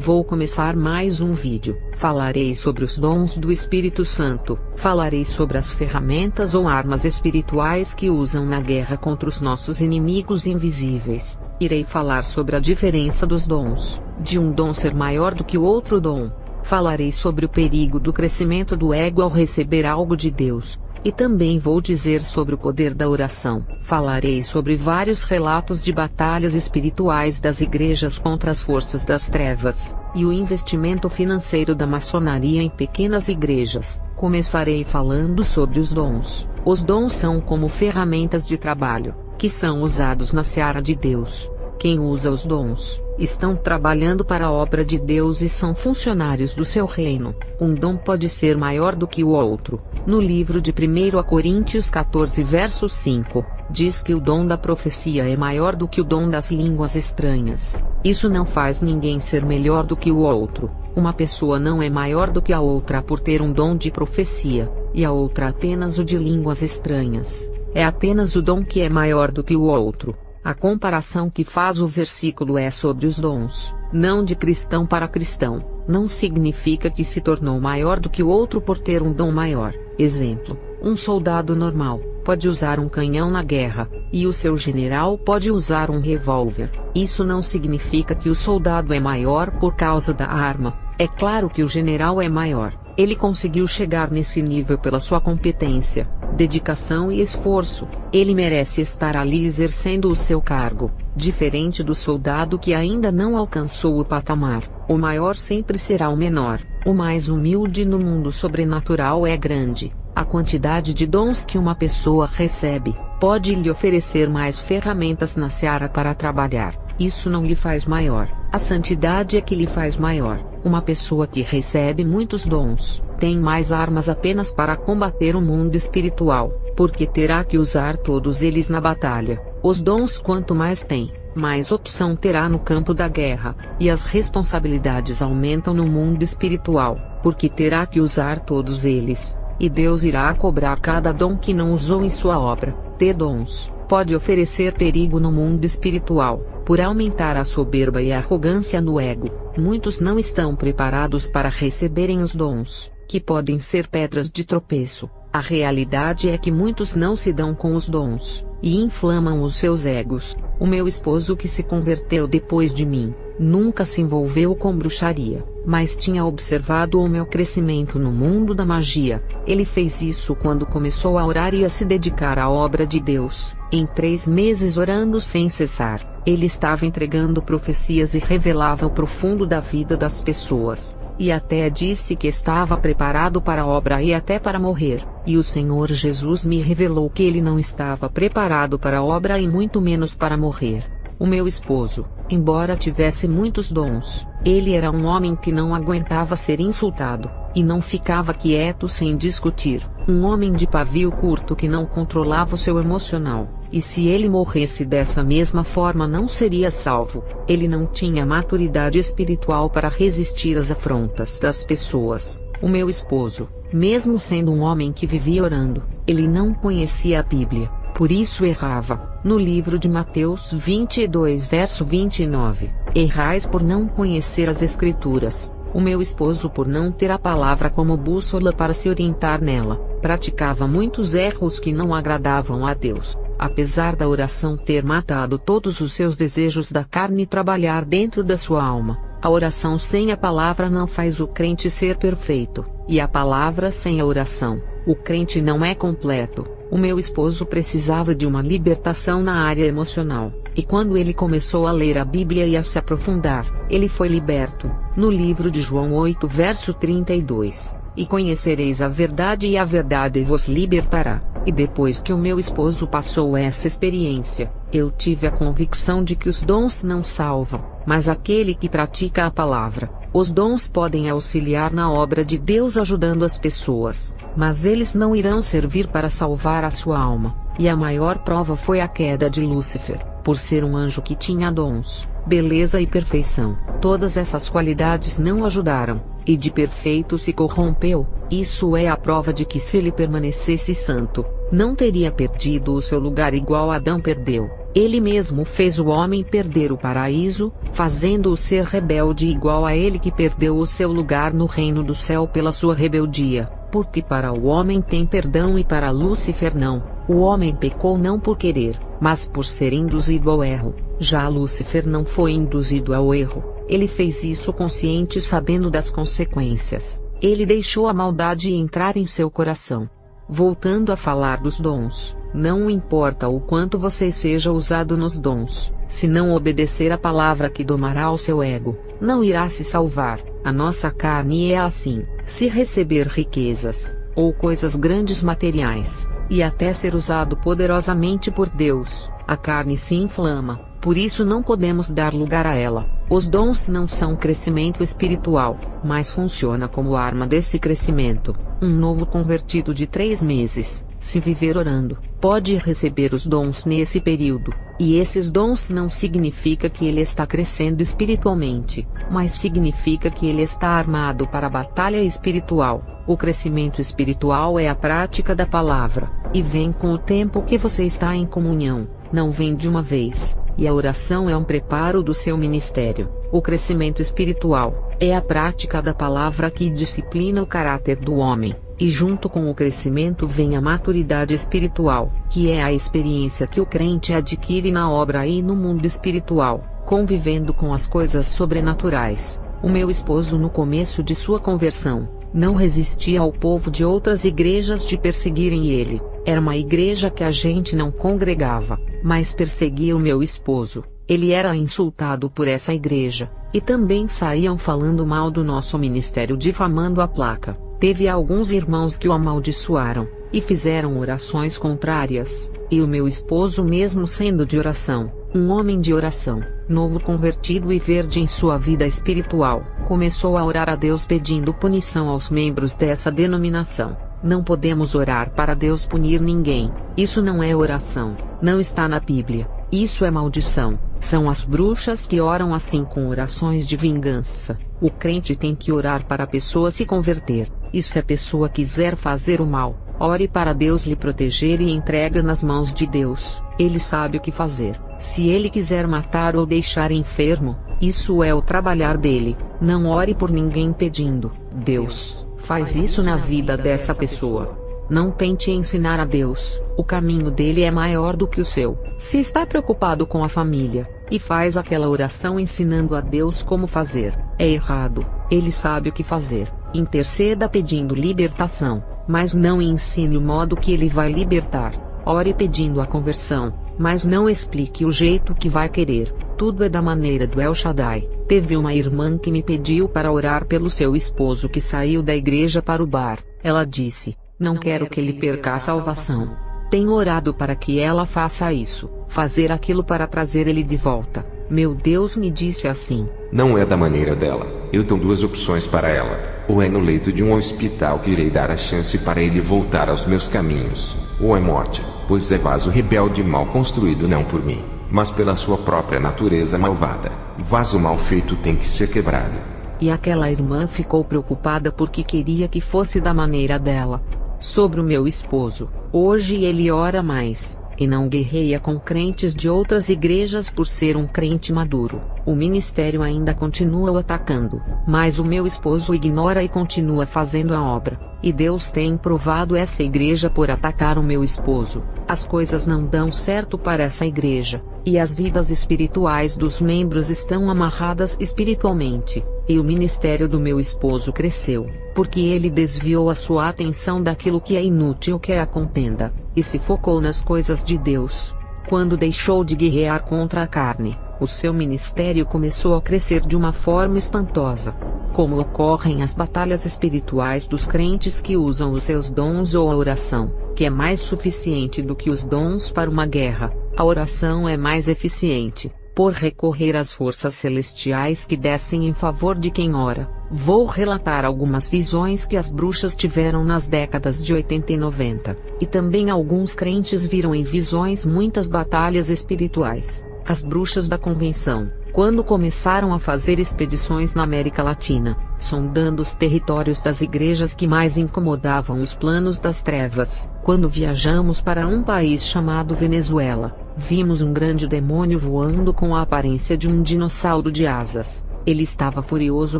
Vou começar mais um vídeo. Falarei sobre os dons do Espírito Santo. Falarei sobre as ferramentas ou armas espirituais que usam na guerra contra os nossos inimigos invisíveis. Irei falar sobre a diferença dos dons, de um dom ser maior do que o outro dom. Falarei sobre o perigo do crescimento do ego ao receber algo de Deus. E também vou dizer sobre o poder da oração. Falarei sobre vários relatos de batalhas espirituais das igrejas contra as forças das trevas, e o investimento financeiro da maçonaria em pequenas igrejas. Começarei falando sobre os dons. Os dons são como ferramentas de trabalho, que são usados na seara de Deus. Quem usa os dons, estão trabalhando para a obra de Deus e são funcionários do seu reino. Um dom pode ser maior do que o outro. No livro de 1 Coríntios 14 verso 5, diz que o dom da profecia é maior do que o dom das línguas estranhas. Isso não faz ninguém ser melhor do que o outro. Uma pessoa não é maior do que a outra por ter um dom de profecia, e a outra apenas o de línguas estranhas. É apenas o dom que é maior do que o outro. A comparação que faz o versículo é sobre os dons, não de cristão para cristão. Não significa que se tornou maior do que o outro por ter um dom maior. Exemplo: um soldado normal pode usar um canhão na guerra, e o seu general pode usar um revólver. Isso não significa que o soldado é maior por causa da arma. É claro que o general é maior. Ele conseguiu chegar nesse nível pela sua competência, dedicação e esforço. Ele merece estar ali exercendo o seu cargo, diferente do soldado que ainda não alcançou o patamar. O maior sempre será o menor. O mais humilde no mundo sobrenatural é grande. A quantidade de dons que uma pessoa recebe pode lhe oferecer mais ferramentas na seara para trabalhar. Isso não lhe faz maior. A santidade é que lhe faz maior. Uma pessoa que recebe muitos dons tem mais armas apenas para combater o mundo espiritual, porque terá que usar todos eles na batalha. Os dons, quanto mais tem, mais opção terá no campo da guerra, e as responsabilidades aumentam no mundo espiritual, porque terá que usar todos eles, e Deus irá cobrar cada dom que não usou em sua obra. Ter dons pode oferecer perigo no mundo espiritual, por aumentar a soberba e a arrogância no ego. Muitos não estão preparados para receberem os dons, que podem ser pedras de tropeço. A realidade é que muitos não se dão com os dons, e inflamam os seus egos. O meu esposo, que se converteu depois de mim, nunca se envolveu com bruxaria, mas tinha observado o meu crescimento no mundo da magia. Ele fez isso quando começou a orar e a se dedicar à obra de Deus. Em 3 meses orando sem cessar, ele estava entregando profecias e revelava o profundo da vida das pessoas, e até disse que estava preparado para a obra e até para morrer. E o Senhor Jesus me revelou que ele não estava preparado para a obra e muito menos para morrer. O meu esposo, embora tivesse muitos dons, ele era um homem que não aguentava ser insultado, e não ficava quieto sem discutir. Um homem de pavio curto que não controlava o seu emocional, e se ele morresse dessa mesma forma não seria salvo. Ele não tinha maturidade espiritual para resistir às afrontas das pessoas. O meu esposo, mesmo sendo um homem que vivia orando, ele não conhecia a Bíblia, por isso errava. No livro de Mateus 22 verso 29, errais por não conhecer as Escrituras. O meu esposo, por não ter a palavra como bússola para se orientar nela, praticava muitos erros que não agradavam a Deus. Apesar da oração ter matado todos os seus desejos da carne e trabalhar dentro da sua alma, a oração sem a palavra não faz o crente ser perfeito, e a palavra sem a oração, o crente não é completo. O meu esposo precisava de uma libertação na área emocional, e quando ele começou a ler a Bíblia e a se aprofundar, ele foi liberto. No livro de João 8 verso 32, e conhecereis a verdade e a verdade vos libertará. E depois que o meu esposo passou essa experiência, eu tive a convicção de que os dons não salvam, mas aquele que pratica a palavra. Os dons podem auxiliar na obra de Deus ajudando as pessoas, mas eles não irão servir para salvar a sua alma. E a maior prova foi a queda de Lúcifer, por ser um anjo que tinha dons, beleza e perfeição. Todas essas qualidades não ajudaram, e de perfeito se corrompeu. Isso é a prova de que se ele permanecesse santo, não teria perdido o seu lugar igual Adão perdeu. Ele mesmo fez o homem perder o paraíso, fazendo-o ser rebelde igual a ele que perdeu o seu lugar no reino do céu pela sua rebeldia, porque para o homem tem perdão e para Lúcifer não. O homem pecou não por querer, mas por ser induzido ao erro. Já Lúcifer não foi induzido ao erro, ele fez isso consciente sabendo das consequências. Ele deixou a maldade entrar em seu coração. Voltando a falar dos dons, não importa o quanto você seja usado nos dons, se não obedecer a palavra que domará o seu ego, não irá se salvar. A nossa carne é assim: se receber riquezas, ou coisas grandes materiais, e até ser usado poderosamente por Deus, a carne se inflama, por isso não podemos dar lugar a ela. Os dons não são crescimento espiritual, mas funciona como arma desse crescimento. Um novo convertido de 3 meses, se viver orando, pode receber os dons nesse período, e esses dons não significa que ele está crescendo espiritualmente, mas significa que ele está armado para a batalha espiritual. O crescimento espiritual é a prática da palavra, e vem com o tempo que você está em comunhão, não vem de uma vez, e a oração é um preparo do seu ministério. O crescimento espiritual é a prática da palavra que disciplina o caráter do homem, e junto com o crescimento vem a maturidade espiritual, que é a experiência que o crente adquire na obra e no mundo espiritual, convivendo com as coisas sobrenaturais. O meu esposo, no começo de sua conversão, não resistia ao povo de outras igrejas de perseguirem ele. Era uma igreja que a gente não congregava, mas perseguia o meu esposo. Ele era insultado por essa igreja, e também saíam falando mal do nosso ministério, difamando a placa. Teve alguns irmãos que o amaldiçoaram, e fizeram orações contrárias, e o meu esposo, mesmo sendo de oração, um homem de oração, novo convertido e verde em sua vida espiritual, começou a orar a Deus pedindo punição aos membros dessa denominação. Não podemos orar para Deus punir ninguém. Isso não é oração. Não está na Bíblia. Isso é maldição. São as bruxas que oram assim com orações de vingança. O crente tem que orar para a pessoa se converter. E se a pessoa quiser fazer o mal, ore para Deus lhe proteger e entregue nas mãos de Deus. Ele sabe o que fazer. Se ele quiser matar ou deixar enfermo, isso é o trabalhar dele. Não ore por ninguém pedindo: Deus, faz isso na vida dessa pessoa. Não tente ensinar a Deus. O caminho dele é maior do que o seu. Se está preocupado com a família, e faz aquela oração ensinando a Deus como fazer, é errado. Ele sabe o que fazer. Interceda pedindo libertação, mas não ensine o modo que ele vai libertar. Ore pedindo a conversão, mas não explique o jeito que vai querer. Tudo é da maneira do El Shaddai. Teve uma irmã que me pediu para orar pelo seu esposo que saiu da igreja para o bar. Ela disse: não quero que ele perca a salvação. Tenho orado para que ela faça isso, fazer aquilo para trazer ele de volta. Meu Deus me disse assim: não é da maneira dela. Eu tenho 2 opções para ela. Ou é no leito de um hospital que irei dar a chance para ele voltar aos meus caminhos, ou é morte, pois é vaso rebelde mal construído não por mim, mas pela sua própria natureza malvada. Vaso mal feito tem que ser quebrado. E aquela irmã ficou preocupada porque queria que fosse da maneira dela. Sobre o meu esposo, hoje ele ora mais, e não guerreia com crentes de outras igrejas por ser um crente maduro. O ministério ainda continua o atacando, mas o meu esposo ignora e continua fazendo a obra. E Deus tem provado essa igreja por atacar o meu esposo. As coisas não dão certo para essa igreja, e as vidas espirituais dos membros estão amarradas espiritualmente. E o ministério do meu esposo cresceu, porque ele desviou a sua atenção daquilo que é inútil, que é a contenda, e se focou nas coisas de Deus. Quando deixou de guerrear contra a carne, o seu ministério começou a crescer de uma forma espantosa. Como ocorrem as batalhas espirituais dos crentes que usam os seus dons ou a oração, que é mais suficiente do que os dons para uma guerra, a oração é mais eficiente, por recorrer às forças celestiais que descem em favor de quem ora. Vou relatar algumas visões que as bruxas tiveram nas décadas de 80 e 90, e também alguns crentes viram em visões muitas batalhas espirituais. As bruxas da convenção, quando começaram a fazer expedições na América Latina, sondando os territórios das igrejas que mais incomodavam os planos das trevas. Quando viajamos para um país chamado Venezuela, Vimos um grande demônio voando com a aparência de um dinossauro de asas. Ele estava furioso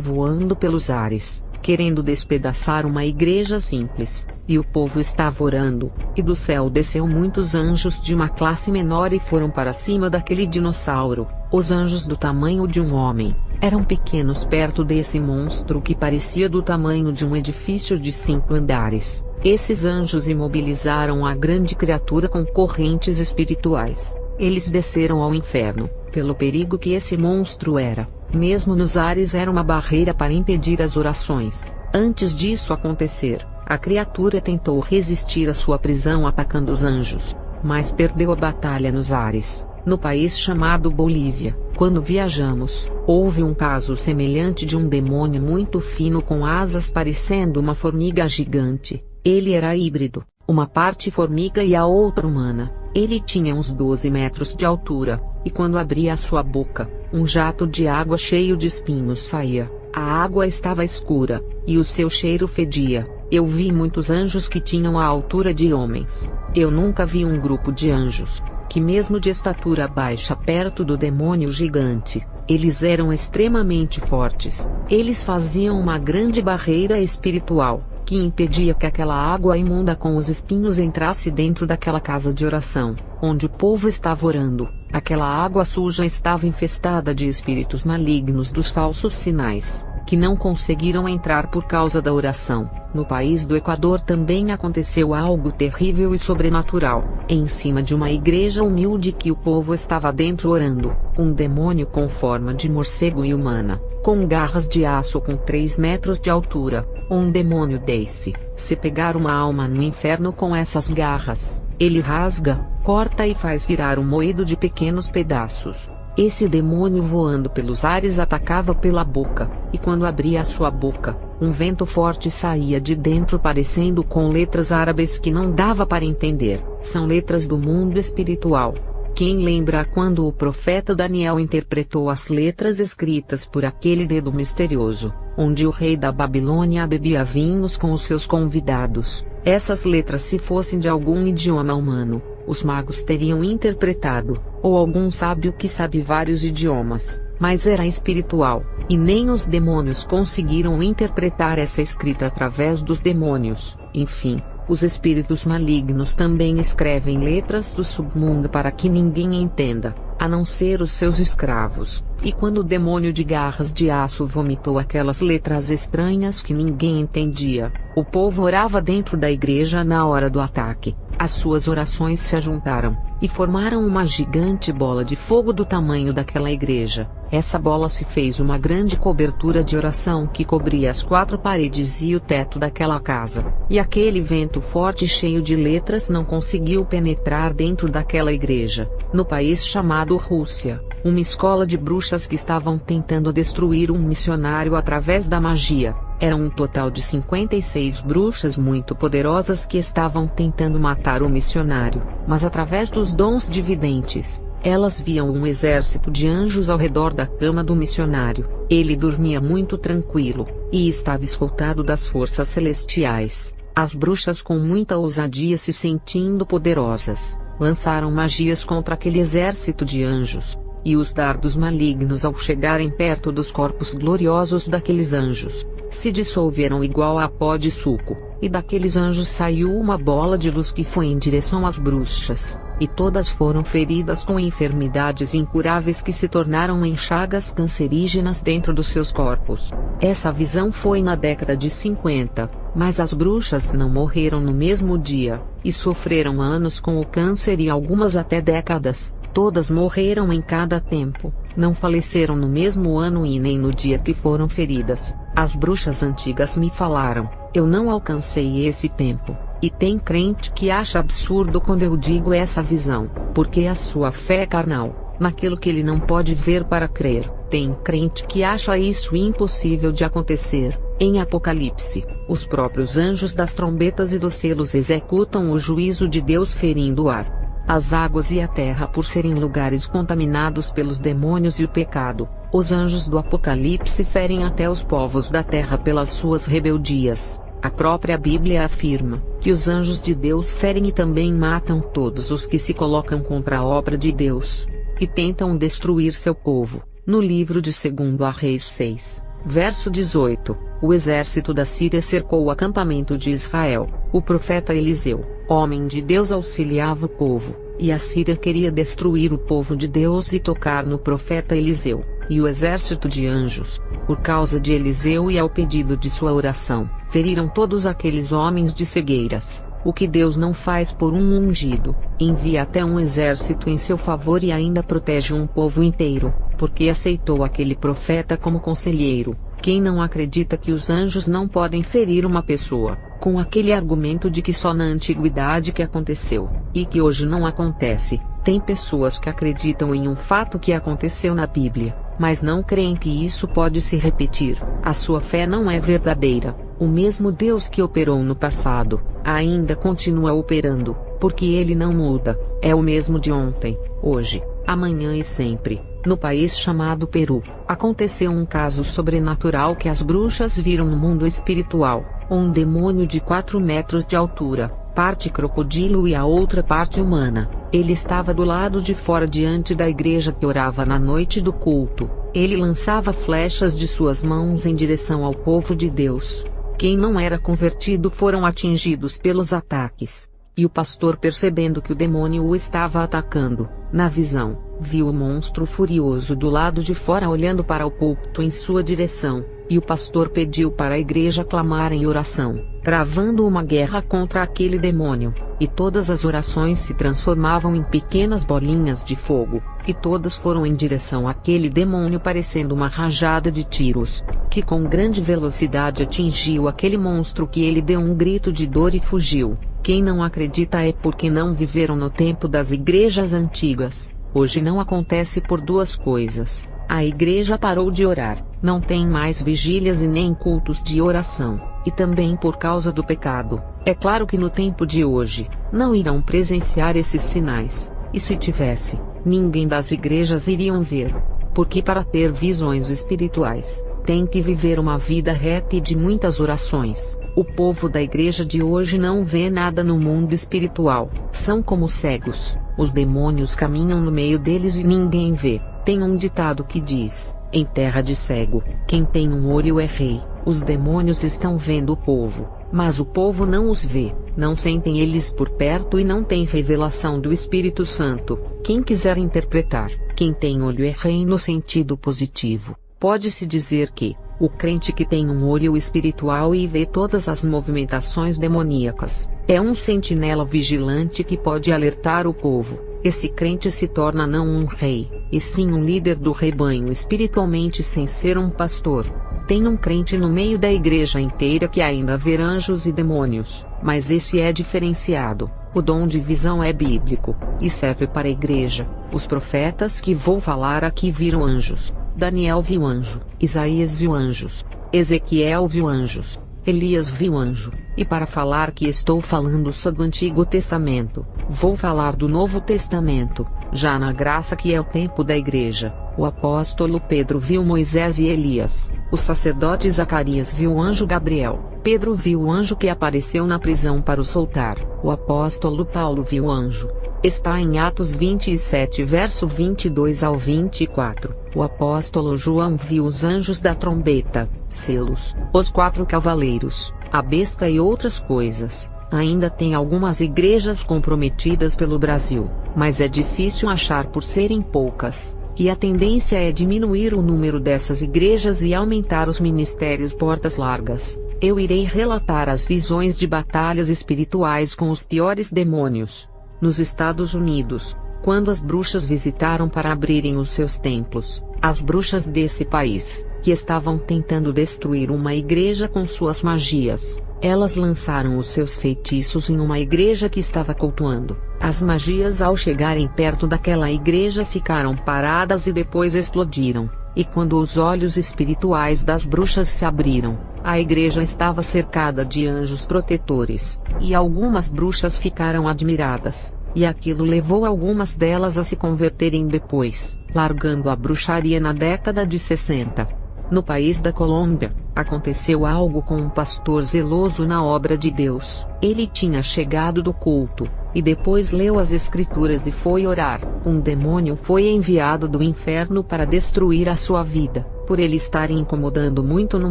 voando pelos ares, querendo despedaçar uma igreja simples, e o povo estava orando, e do céu desceu muitos anjos de uma classe menor e foram para cima daquele dinossauro. Os anjos do tamanho de um homem, eram pequenos perto desse monstro que parecia do tamanho de um edifício de 5 andares. Esses anjos imobilizaram a grande criatura com correntes espirituais. Eles desceram ao inferno, pelo perigo que esse monstro era. Mesmo nos ares era uma barreira para impedir as orações. Antes disso acontecer, a criatura tentou resistir à sua prisão atacando os anjos, mas perdeu a batalha nos ares. No país chamado Bolívia, quando viajamos, houve um caso semelhante de um demônio muito fino com asas parecendo uma formiga gigante. Ele era híbrido, uma parte formiga e a outra humana. Ele tinha uns 12 metros de altura, e quando abria a sua boca, um jato de água cheio de espinhos saía. A água estava escura, e o seu cheiro fedia. Eu vi muitos anjos que tinham a altura de homens. Eu nunca vi um grupo de anjos, que mesmo de estatura baixa perto do demônio gigante, eles eram extremamente fortes. Eles faziam uma grande barreira espiritual, que impedia que aquela água imunda com os espinhos entrasse dentro daquela casa de oração, onde o povo estava orando. Aquela água suja estava infestada de espíritos malignos dos falsos sinais, que não conseguiram entrar por causa da oração. No país do Equador também aconteceu algo terrível e sobrenatural. Em cima de uma igreja humilde que o povo estava dentro orando, um demônio com forma de morcego e humana, com garras de aço com 3 metros de altura, um demônio desce. Se pegar uma alma no inferno com essas garras, ele rasga, corta e faz virar um moído de pequenos pedaços. Esse demônio voando pelos ares atacava pela boca, e quando abria a sua boca, um vento forte saía de dentro parecendo com letras árabes que não dava para entender. São letras do mundo espiritual. Quem lembra quando o profeta Daniel interpretou as letras escritas por aquele dedo misterioso, onde o rei da Babilônia bebia vinhos com os seus convidados? Essas letras, se fossem de algum idioma humano, os magos teriam interpretado, ou algum sábio que sabe vários idiomas, mas era espiritual, e nem os demônios conseguiram interpretar essa escrita através dos demônios. Enfim, os espíritos malignos também escrevem letras do submundo para que ninguém entenda, a não ser os seus escravos. E quando o demônio de garras de aço vomitou aquelas letras estranhas que ninguém entendia, o povo orava dentro da igreja na hora do ataque. As suas orações se ajuntaram, e formaram uma gigante bola de fogo do tamanho daquela igreja. Essa bola se fez uma grande cobertura de oração que cobria as 4 paredes e o teto daquela casa, e aquele vento forte cheio de letras não conseguiu penetrar dentro daquela igreja. No país chamado Rússia, uma escola de bruxas que estavam tentando destruir um missionário através da magia. Eram um total de 56 bruxas muito poderosas que estavam tentando matar o missionário, mas através dos dons de videntes, elas viam um exército de anjos ao redor da cama do missionário. Ele dormia muito tranquilo, e estava escoltado das forças celestiais. As bruxas, com muita ousadia, se sentindo poderosas, lançaram magias contra aquele exército de anjos, e os dardos malignos, ao chegarem perto dos corpos gloriosos daqueles anjos, se dissolveram igual a pó de suco, e daqueles anjos saiu uma bola de luz que foi em direção às bruxas, e todas foram feridas com enfermidades incuráveis que se tornaram em chagas cancerígenas dentro dos seus corpos. Essa visão foi na década de 50, mas as bruxas não morreram no mesmo dia, e sofreram anos com o câncer e algumas até décadas. Todas morreram em cada tempo, não faleceram no mesmo ano e nem no dia que foram feridas. As bruxas antigas me falaram: eu não alcancei esse tempo. E tem crente que acha absurdo quando eu digo essa visão, porque a sua fé é carnal, naquilo que ele não pode ver para crer. Tem crente que acha isso impossível de acontecer. Em Apocalipse, os próprios anjos das trombetas e dos selos executam o juízo de Deus ferindo o ar, as águas e a terra por serem lugares contaminados pelos demônios e o pecado. Os anjos do Apocalipse ferem até os povos da terra pelas suas rebeldias. A própria Bíblia afirma que os anjos de Deus ferem e também matam todos os que se colocam contra a obra de Deus e tentam destruir seu povo. No livro de 2 Reis 6, verso 18, o exército da Síria cercou o acampamento de Israel. O profeta Eliseu, homem de Deus, auxiliava o povo, e a Síria queria destruir o povo de Deus e tocar no profeta Eliseu e o exército de anjos. Por causa de Eliseu e ao pedido de sua oração, feriram todos aqueles homens de cegueiras. O que Deus não faz por um ungido, envia até um exército em seu favor e ainda protege um povo inteiro, porque aceitou aquele profeta como conselheiro. Quem não acredita que os anjos não podem ferir uma pessoa, com aquele argumento de que só na antiguidade que aconteceu, e que hoje não acontece? Tem pessoas que acreditam em um fato que aconteceu na Bíblia, mas não creem que isso pode se repetir. A sua fé não é verdadeira. O mesmo Deus que operou no passado, ainda continua operando, porque ele não muda. É o mesmo de ontem, hoje, amanhã e sempre. No país chamado Peru, aconteceu um caso sobrenatural que as bruxas viram no mundo espiritual. Um demônio de 4 metros de altura, parte crocodilo e a outra parte humana. Ele estava do lado de fora diante da igreja que orava na noite do culto. Ele lançava flechas de suas mãos em direção ao povo de Deus. Quem não era convertido foram atingidos pelos ataques. E o pastor, percebendo que o demônio o estava atacando, na visão, viu o monstro furioso do lado de fora olhando para o púlpito em sua direção, e o pastor pediu para a igreja clamar em oração, travando uma guerra contra aquele demônio, e todas as orações se transformavam em pequenas bolinhas de fogo, e todas foram em direção àquele demônio parecendo uma rajada de tiros, que com grande velocidade atingiu aquele monstro, que ele deu um grito de dor e fugiu. Quem não acredita é porque não viveram no tempo das igrejas antigas. Hoje não acontece por duas coisas: a igreja parou de orar, não tem mais vigílias e nem cultos de oração, e também por causa do pecado. É claro que no tempo de hoje, não irão presenciar esses sinais, e se tivesse, ninguém das igrejas iriam ver. Porque para ter visões espirituais, tem que viver uma vida reta e de muitas orações. O povo da igreja de hoje não vê nada no mundo espiritual, são como cegos, os demônios caminham no meio deles e ninguém vê. Tem um ditado que diz: em terra de cego, quem tem um olho é rei. Os demônios estão vendo o povo, mas o povo não os vê, não sentem eles por perto e não tem revelação do Espírito Santo. Quem quiser interpretar, quem tem olho é rei no sentido positivo, pode-se dizer que o crente que tem um olho espiritual e vê todas as movimentações demoníacas, é um sentinela vigilante que pode alertar o povo. Esse crente se torna não um rei, e sim um líder do rebanho espiritualmente, sem ser um pastor. Tem um crente no meio da igreja inteira que ainda vê anjos e demônios, mas esse é diferenciado. O dom de visão é bíblico, e serve para a igreja. Os profetas que vou falar aqui viram anjos. Daniel viu anjo, Isaías viu anjos, Ezequiel viu anjos, Elias viu anjo. E para falar que estou falando só do Antigo Testamento, vou falar do Novo Testamento, já na graça que é o tempo da igreja. O apóstolo Pedro viu Moisés e Elias, o sacerdote Zacarias viu o anjo Gabriel, Pedro viu o anjo que apareceu na prisão para o soltar, o apóstolo Paulo viu o anjo. Está em Atos 27 verso 22 ao 24. O apóstolo João viu os anjos da trombeta, selos, os 4 cavaleiros, a besta e outras coisas. Ainda tem algumas igrejas comprometidas pelo Brasil, mas é difícil achar por serem poucas, e a tendência é diminuir o número dessas igrejas e aumentar os ministérios portas largas. Eu irei relatar as visões de batalhas espirituais com os piores demônios. Nos Estados Unidos, quando as bruxas visitaram para abrirem os seus templos, as bruxas desse país, que estavam tentando destruir uma igreja com suas magias, elas lançaram os seus feitiços em uma igreja que estava cultuando. As magias, ao chegarem perto daquela igreja, ficaram paradas e depois explodiram. E quando os olhos espirituais das bruxas se abriram, a igreja estava cercada de anjos protetores, e algumas bruxas ficaram admiradas, e aquilo levou algumas delas a se converterem depois, largando a bruxaria na década de 60. No país da Colômbia, aconteceu algo com um pastor zeloso na obra de Deus. Ele tinha chegado do culto, e depois leu as Escrituras e foi orar. Um demônio foi enviado do inferno para destruir a sua vida, por ele estar incomodando muito no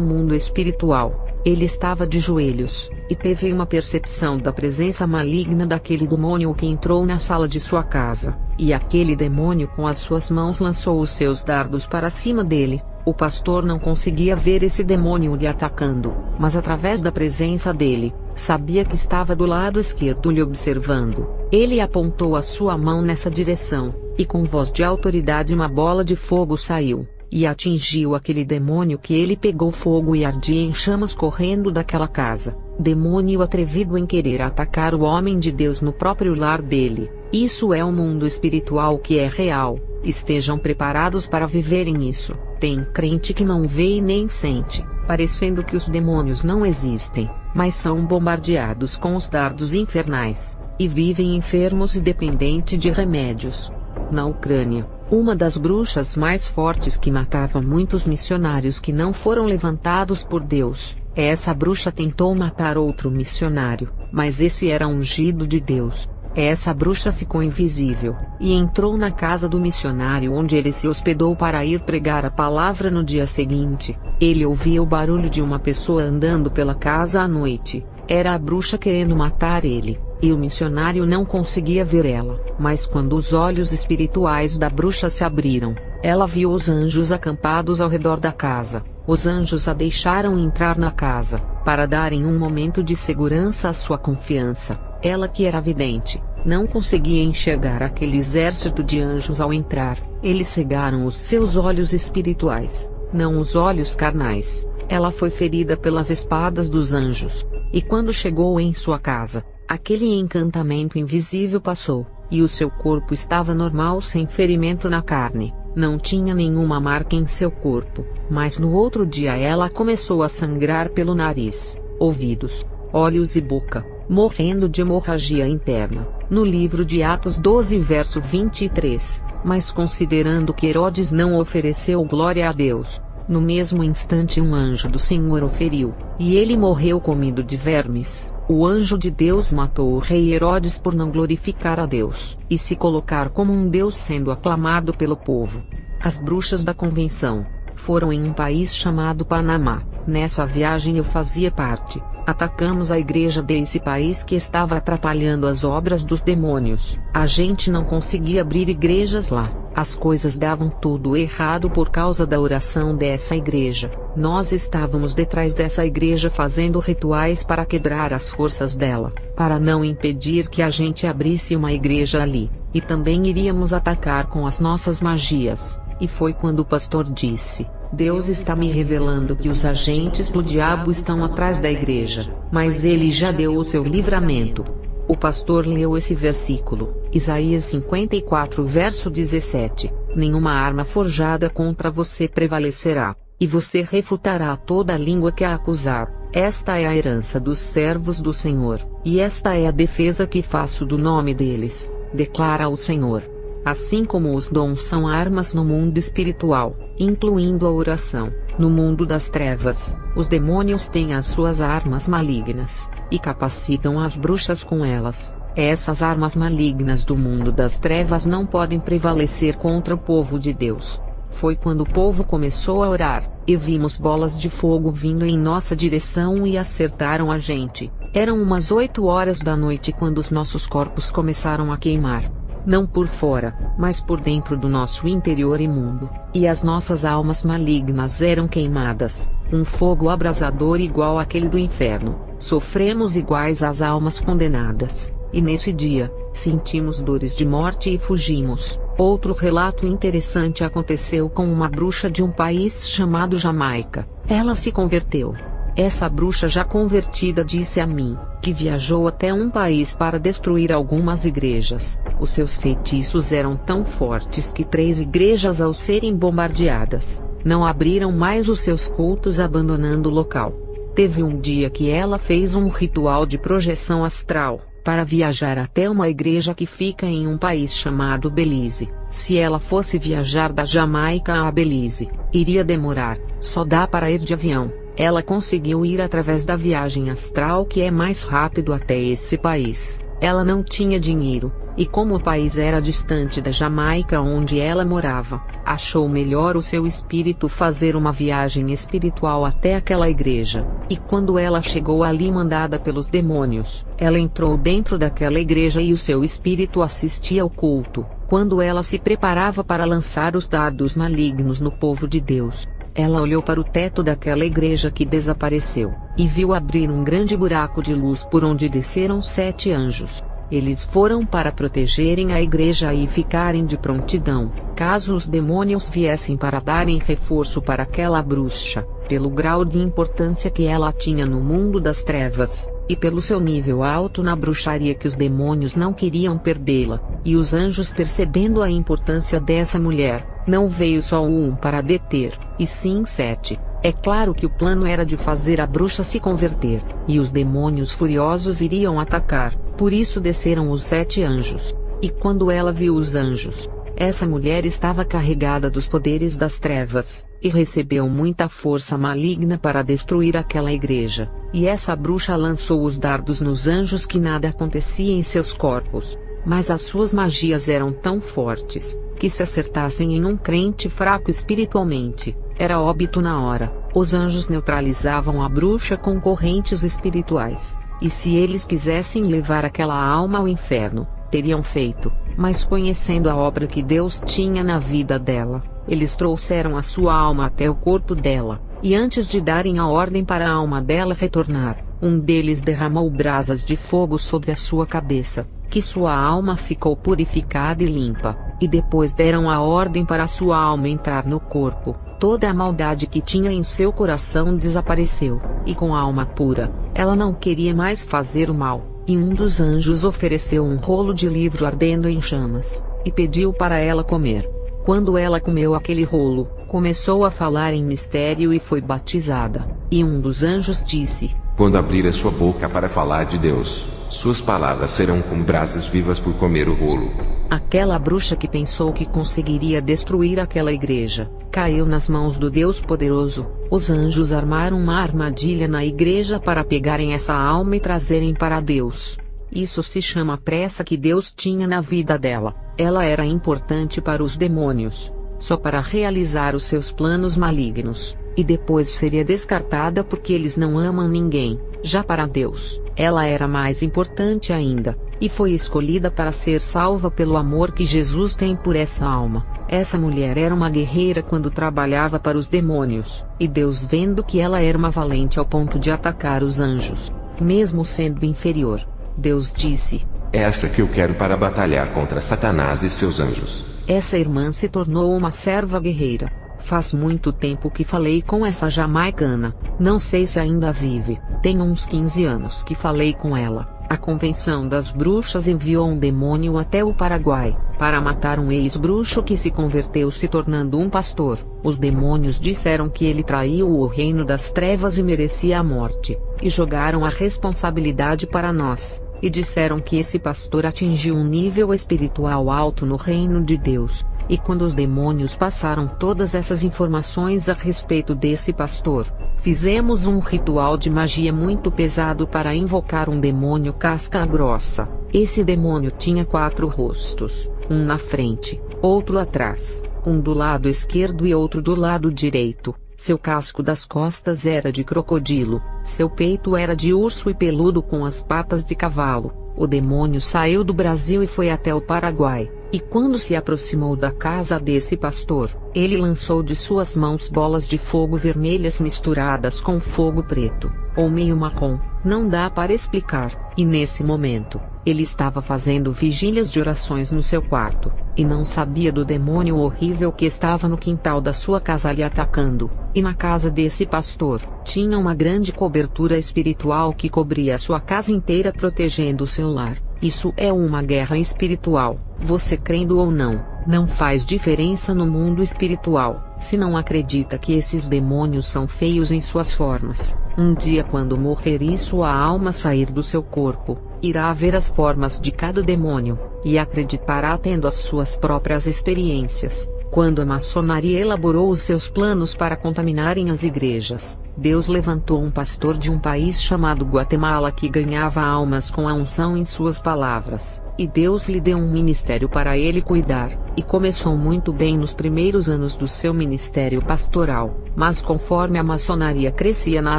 mundo espiritual. Ele estava de joelhos, e teve uma percepção da presença maligna daquele demônio que entrou na sala de sua casa, e aquele demônio com as suas mãos lançou os seus dardos para cima dele. O pastor não conseguia ver esse demônio lhe atacando, mas através da presença dele, sabia que estava do lado esquerdo lhe observando. Ele apontou a sua mão nessa direção, e com voz de autoridade uma bola de fogo saiu, e atingiu aquele demônio que ele pegou fogo e ardia em chamas correndo daquela casa. Demônio atrevido em querer atacar o homem de Deus no próprio lar dele. Isso é o mundo espiritual que é real. Estejam preparados para viverem isso. Tem crente que não vê e nem sente, parecendo que os demônios não existem, mas são bombardeados com os dardos infernais, e vivem enfermos e dependentes de remédios. Na Ucrânia, uma das bruxas mais fortes que matava muitos missionários que não foram levantados por Deus, essa bruxa tentou matar outro missionário, mas esse era ungido de Deus. Essa bruxa ficou invisível, e entrou na casa do missionário onde ele se hospedou para ir pregar a palavra no dia seguinte. Ele ouvia o barulho de uma pessoa andando pela casa à noite. Era a bruxa querendo matar ele, e o missionário não conseguia ver ela. Mas quando os olhos espirituais da bruxa se abriram, ela viu os anjos acampados ao redor da casa. Os anjos a deixaram entrar na casa, para darem um momento de segurança à sua confiança. Ela, que era vidente, não conseguia enxergar aquele exército de anjos ao entrar. Eles cegaram os seus olhos espirituais, não os olhos carnais. Ela foi ferida pelas espadas dos anjos. E quando chegou em sua casa, aquele encantamento invisível passou, e o seu corpo estava normal sem ferimento na carne. Não tinha nenhuma marca em seu corpo, mas no outro dia ela começou a sangrar pelo nariz, ouvidos, olhos e boca, morrendo de hemorragia interna. No livro de Atos 12 verso 23, mas considerando que Herodes não ofereceu glória a Deus, no mesmo instante um anjo do Senhor o feriu, e ele morreu comido de vermes. O anjo de Deus matou o rei Herodes por não glorificar a Deus, e se colocar como um deus sendo aclamado pelo povo. As bruxas da convenção foram em um país chamado Panamá. Nessa viagem eu fazia parte. Atacamos a igreja desse país que estava atrapalhando as obras dos demônios. A gente não conseguia abrir igrejas lá. As coisas davam tudo errado por causa da oração dessa igreja. Nós estávamos detrás dessa igreja fazendo rituais para quebrar as forças dela, para não impedir que a gente abrisse uma igreja ali. E também iríamos atacar com as nossas magias. E foi quando o pastor disse: Deus está me revelando que os agentes do diabo estão atrás da igreja, mas ele já deu o seu livramento. O pastor leu esse versículo, Isaías 54 verso 17, nenhuma arma forjada contra você prevalecerá, e você refutará toda a língua que a acusar. Esta é a herança dos servos do Senhor, e esta é a defesa que faço do nome deles, declara o Senhor. Assim como os dons são armas no mundo espiritual, incluindo a oração, no mundo das trevas, os demônios têm as suas armas malignas, e capacitam as bruxas com elas. Essas armas malignas do mundo das trevas não podem prevalecer contra o povo de Deus. Foi quando o povo começou a orar, e vimos bolas de fogo vindo em nossa direção e acertaram a gente. Eram umas 8 horas da noite quando os nossos corpos começaram a queimar. Não por fora, mas por dentro do nosso interior imundo, e as nossas almas malignas eram queimadas, um fogo abrasador igual àquele do inferno. Sofremos iguais às almas condenadas, e nesse dia, sentimos dores de morte e fugimos. Outro relato interessante aconteceu com uma bruxa de um país chamado Jamaica. Ela se converteu. Essa bruxa já convertida disse a mim, que viajou até um país para destruir algumas igrejas. Os seus feitiços eram tão fortes que 3 igrejas, ao serem bombardeadas, não abriram mais os seus cultos, abandonando o local. Teve um dia que ela fez um ritual de projeção astral, para viajar até uma igreja que fica em um país chamado Belize. Se ela fosse viajar da Jamaica a Belize, iria demorar, só dá para ir de avião. Ela conseguiu ir através da viagem astral, que é mais rápido até esse país. Ela não tinha dinheiro, e como o país era distante da Jamaica onde ela morava, achou melhor o seu espírito fazer uma viagem espiritual até aquela igreja. E quando ela chegou ali mandada pelos demônios, ela entrou dentro daquela igreja e o seu espírito assistia ao culto. Quando ela se preparava para lançar os dardos malignos no povo de Deus, ela olhou para o teto daquela igreja que desapareceu, e viu abrir um grande buraco de luz por onde desceram 7 anjos. Eles foram para protegerem a igreja e ficarem de prontidão, caso os demônios viessem para darem reforço para aquela bruxa, pelo grau de importância que ela tinha no mundo das trevas, e pelo seu nível alto na bruxaria que os demônios não queriam perdê-la. E os anjos, percebendo a importância dessa mulher, não veio só um para deter, e sim 7. É claro que o plano era de fazer a bruxa se converter, e os demônios furiosos iriam atacar, por isso desceram os 7 anjos. E quando ela viu os anjos, essa mulher estava carregada dos poderes das trevas, e recebeu muita força maligna para destruir aquela igreja. E essa bruxa lançou os dardos nos anjos que nada acontecia em seus corpos, mas as suas magias eram tão fortes, que se acertassem em um crente fraco espiritualmente, era óbito na hora. Os anjos neutralizavam a bruxa com correntes espirituais, e se eles quisessem levar aquela alma ao inferno, teriam feito, mas conhecendo a obra que Deus tinha na vida dela, eles trouxeram a sua alma até o corpo dela, e antes de darem a ordem para a alma dela retornar, um deles derramou brasas de fogo sobre a sua cabeça, que sua alma ficou purificada e limpa, e depois deram a ordem para a sua alma entrar no corpo. Toda a maldade que tinha em seu coração desapareceu, e com a alma pura, ela não queria mais fazer o mal. E um dos anjos ofereceu um rolo de livro ardendo em chamas, e pediu para ela comer. Quando ela comeu aquele rolo, começou a falar em mistério e foi batizada. E um dos anjos disse: quando abrir a sua boca para falar de Deus, suas palavras serão como brasas vivas por comer o rolo. Aquela bruxa que pensou que conseguiria destruir aquela igreja, caiu nas mãos do Deus poderoso. Os anjos armaram uma armadilha na igreja para pegarem essa alma e trazerem para Deus. Isso se chama pressa que Deus tinha na vida dela. Ela era importante para os demônios, só para realizar os seus planos malignos, e depois seria descartada porque eles não amam ninguém. Já para Deus, ela era mais importante ainda, e foi escolhida para ser salva pelo amor que Jesus tem por essa alma. Essa mulher era uma guerreira quando trabalhava para os demônios, e Deus, vendo que ela era uma valente ao ponto de atacar os anjos, mesmo sendo inferior, Deus disse: é essa que eu quero para batalhar contra Satanás e seus anjos. Essa irmã se tornou uma serva guerreira. Faz muito tempo que falei com essa jamaicana, não sei se ainda vive, tem uns 15 anos que falei com ela. A Convenção das Bruxas enviou um demônio até o Paraguai, para matar um ex-bruxo que se converteu se tornando um pastor. Os demônios disseram que ele traiu o reino das trevas e merecia a morte, e jogaram a responsabilidade para nós, e disseram que esse pastor atingiu um nível espiritual alto no reino de Deus. E quando os demônios passaram todas essas informações a respeito desse pastor, fizemos um ritual de magia muito pesado para invocar um demônio casca grossa. Esse demônio tinha 4 rostos, um na frente, outro atrás, um do lado esquerdo e outro do lado direito. Seu casco das costas era de crocodilo, seu peito era de urso e peludo com as patas de cavalo. O demônio saiu do Brasil e foi até o Paraguai, e quando se aproximou da casa desse pastor, ele lançou de suas mãos bolas de fogo vermelhas misturadas com fogo preto, ou meio marrom, não dá para explicar, e nesse momento, ele estava fazendo vigílias de orações no seu quarto, e não sabia do demônio horrível que estava no quintal da sua casa lhe atacando. E na casa desse pastor, tinha uma grande cobertura espiritual que cobria a sua casa inteira, protegendo o seu lar. Isso é uma guerra espiritual, você crendo ou não, não faz diferença no mundo espiritual. Se não acredita que esses demônios são feios em suas formas, um dia quando morrer e sua alma sair do seu corpo, irá ver as formas de cada demônio, e acreditará tendo as suas próprias experiências. Quando a maçonaria elaborou os seus planos para contaminarem as igrejas, Deus levantou um pastor de um país chamado Guatemala que ganhava almas com a unção em suas palavras, e Deus lhe deu um ministério para ele cuidar, e começou muito bem nos primeiros anos do seu ministério pastoral, mas conforme a maçonaria crescia na